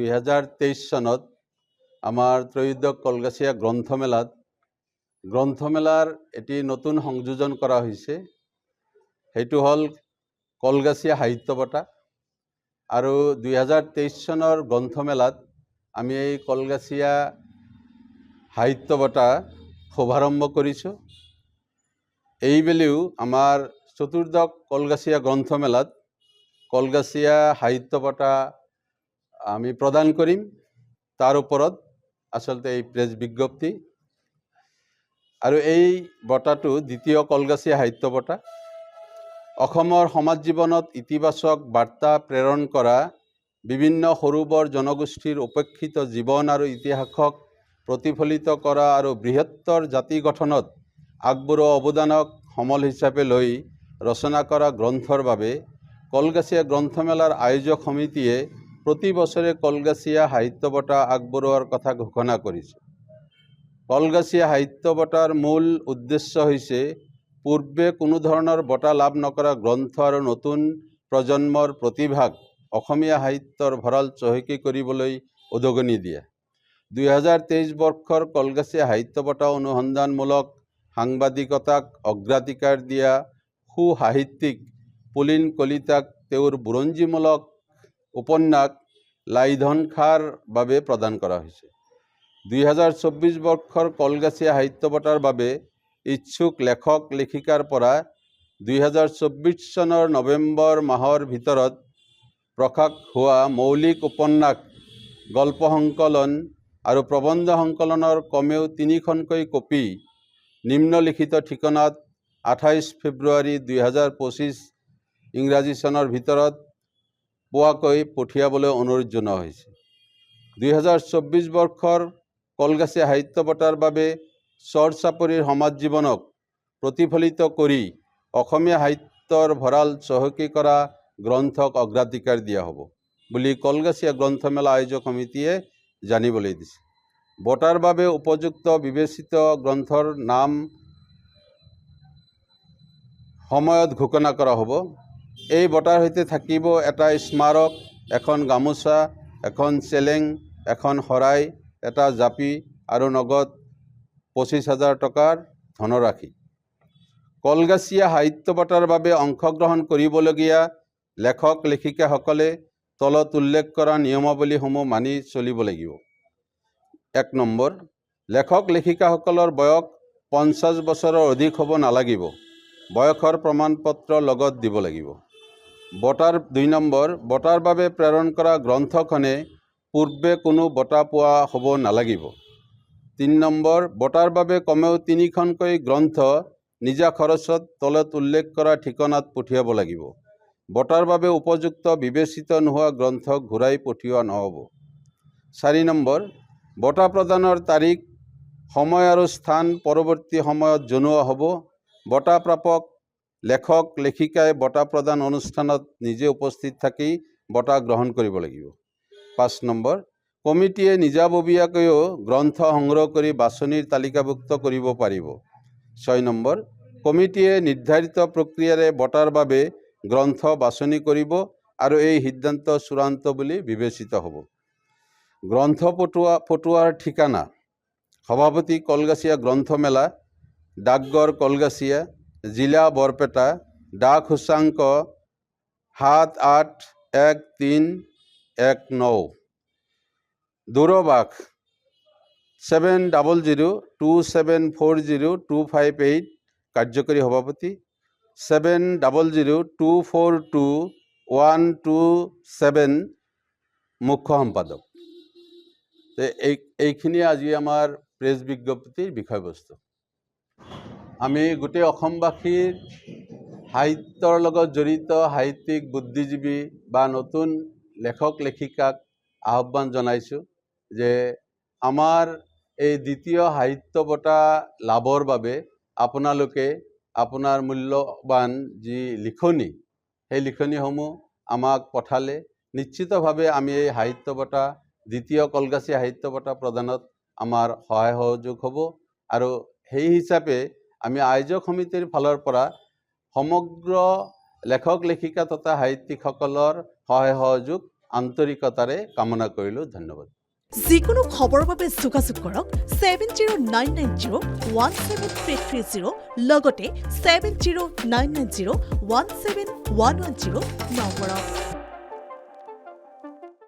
2023 চনত আমাৰ ত্ৰয়োদশ কলগাছিয়া গ্ৰন্থমেলাৰ এটি নতুন সংযোজন কৰা হৈছে। সেইটো হ'ল কলগাছিয়া সাহিত্য বঁটা। আৰু 2023 চনৰ গ্ৰন্থমেলাত আমি এই কলগাছিয়া সাহিত্য বঁটা শুভাৰম্ভ কৰিছোঁ। এইবেলিও আমাৰ চতুৰ্দশ কলগাছিয়া গ্ৰন্থমেলাত কলগাছিয়া সাহিত্য বঁটা আমি প্ৰদান কৰিম। তাৰ ওপৰত আচলতে এই প্ৰেছ বিজ্ঞপ্তি। আৰু এই বঁটাটো দ্বিতীয় কলগাছিয়া সাহিত্য বঁটা। অসমৰ সমাজ জীৱনত ইতিবাচক বাৰ্তা প্ৰেৰণ কৰা বিভিন্ন সৰু বৰ জনগোষ্ঠীৰ উপেক্ষিত জীৱন আৰু ইতিহাসক প্ৰতিফলিত কৰা আৰু বৃহত্তৰ জাতি গঠনত আগবঢ়োৱা অৱদানক সমল হিচাপে লৈ ৰচনা কৰা গ্ৰন্থৰ বাবে কলগাছিয়া গ্ৰন্থমেলাৰ আয়োজক সমিতিয়ে প্ৰতি বছৰে কলগাছিয়া সাহিত্য বঁটা আগবঢ়োৱাৰ কথা ঘোষণা কৰিছে। কলগাছিয়া সাহিত্য বঁটাৰ মূল উদ্দেশ্য হৈছে পূৰ্বে কোনো ধৰণৰ বঁটা লাভ নকৰা গ্ৰন্থ আৰু নতুন প্ৰজন্মৰ প্ৰতিভাক অসমীয়া সাহিত্যৰ ভঁৰাল চহকী কৰিবলৈ উদগনি দিয়া। 2023 বৰ্ষৰ কলগাছিয়া সাহিত্য বঁটা অনুসন্ধানমূলক সাংবাদিকতাক অগ্ৰাধিকাৰ দিয়া সু-সাহিত্যিক পুলিন কলিতাক তেওঁৰ বুৰঞ্জীমূলক উপন্যাস লাইধন খাৰ বাবে প্ৰদান কৰা হৈছে। 2024 বৰ্ষৰ কলগাছিয়া সাহিত্য বঁটাৰ বাবে ইচ্ছুক লেখক লেখিকাৰ পৰা 2024 চনৰ নৱেম্বৰ মাহৰ ভিতৰত প্ৰকাশ হোৱা মৌলিক উপন্যাস, গল্প সংকলন আৰু প্ৰবন্ধ সংকলনৰ কমেও 3খনকৈ কপি নিম্নলিখিত ঠিকনাত 28 ফেব্ৰুৱাৰী 2025 ইংৰাজী চনৰ ভিতৰত পোৱাকৈ পঠিয়াবলৈ অনুৰোধ জনোৱা হৈছে। 2024 বৰ্ষৰ কলগাছিয়া সাহিত্য বঁটাৰ বাবে চৰ চাপৰিৰ সমাজ জীৱনক প্ৰতিফলিত কৰি অসমীয়া সাহিত্যৰ ভঁৰাল চহকী কৰা গ্ৰন্থক অগ্ৰাধিকাৰ দিয়া হ'ব বুলি কলগাছিয়া গ্ৰন্থমেলা আয়োজক সমিতিয়ে জানিবলৈ দিছে। বঁটাৰ বাবে উপযুক্ত বিবেচিত গ্ৰন্থৰ নাম সময়ত ঘোষণা কৰা হ'ব। এই বঁটাৰ সৈতে থাকিব এটা স্মাৰক, এখন গামোচা, এখন চেলেং, এখন শৰাই, এটা জাপি আৰু নগদ 25,000 টকাৰ ধনৰাশি। কলগাছিয়া সাহিত্য বঁটাৰ বাবে অংশগ্ৰহণ কৰিবলগীয়া লেখক লেখিকাসকলে তলত উল্লেখ কৰা নিয়মাৱলীসমূহ মানি চলিব লাগিব। 1 নম্বৰ, লেখক লেখিকাসকলৰ বয়স 50 বছৰৰ অধিক হ'ব নালাগিব। বয়সৰ প্ৰমাণপত্ৰ লগত দিব লাগিব। 2 নম্বৰ, বঁটাৰ বাবে প্ৰেৰণ কৰা গ্ৰন্থখনে পূৰ্বে কোনো বঁটা পোৱা হ'ব নালাগিব। 3 নম্বৰ, বঁটাৰ বাবে কমেও 3খনকৈ গ্ৰন্থ নিজা খৰচত তলত উল্লেখ কৰা ঠিকনাত পঠিয়াব লাগিব। বঁটাৰ বাবে উপযুক্ত বিবেচিত নোহোৱা গ্ৰন্থক ঘূৰাই পঠিওৱা নহ'ব। 4 নম্বৰ, বঁটা প্ৰদানৰ তাৰিখ, সময় আৰু স্থান পৰৱৰ্তী সময়ত জনোৱা হ'ব। বঁটা প্ৰাপক লেখক লেখিকাই বঁটা প্ৰদান অনুষ্ঠানত নিজে উপস্থিত থাকি বঁটা গ্ৰহণ কৰিব লাগিব। 5 নম্বৰ, কমিটিয়ে নিজাববীয়াকৈও গ্ৰন্থ সংগ্ৰহ কৰি বাছনিৰ তালিকাভুক্ত কৰিব পাৰিব। 6 নম্বৰ, কমিটিয়ে নিৰ্ধাৰিত প্ৰক্ৰিয়াৰে বঁটাৰ বাবে গ্ৰন্থ বাছনি কৰিব আৰু এই সিদ্ধান্ত চূড়ান্ত বুলি বিবেচিত হ'ব। গ্ৰন্থ পঠোৱাৰ ঠিকনা: সভাপতি কলগাছিয়া গ্ৰন্থমেলা, ডাকঘৰ কলগাছিয়া, জিলা বৰপেটা, ডাক সূচাংক 781319, দূৰভাষ 7002740258, কাৰ্যকৰী সভাপতি 7002422127, মুখ্য সম্পাদক। এইখিনি আজি আমাৰ প্ৰেছ বিজ্ঞপ্তিৰ বিষয়বস্তু। আমি গোটেই অসমবাসীৰ সাহিত্যৰ লগত জড়িত সাহিত্যিক, বুদ্ধিজীৱী বা নতুন লেখক লেখিকাক আহ্বান জনাইছোঁ যে আমাৰ এই দ্বিতীয় সাহিত্য বঁটা লাভৰ বাবে আপোনালোকে আপোনাৰ মূল্যৱান যি লিখনি, সেই লিখনিসমূহ আমাক পঠালে নিশ্চিতভাৱে আমি এই সাহিত্য বঁটা, দ্বিতীয় কলগাছিয়া সাহিত্য বঁটা প্ৰদানত আমাৰ সহায় সহযোগ হ'ব। আৰু সেই হিচাপে আমি আয়োজক সমিতিৰ ফালৰ পৰা সমগ্ৰ লেখক লেখিকা তথা সাহিত্যিকসকলৰ সহায় সহযোগ আন্তৰিকতাৰে কামনা কৰিলোঁ। ধন্যবাদ। যিকোনো খবৰৰ বাবে যোগাযোগ কৰক 7099017330 লগতে 7099017110 নম্বৰত।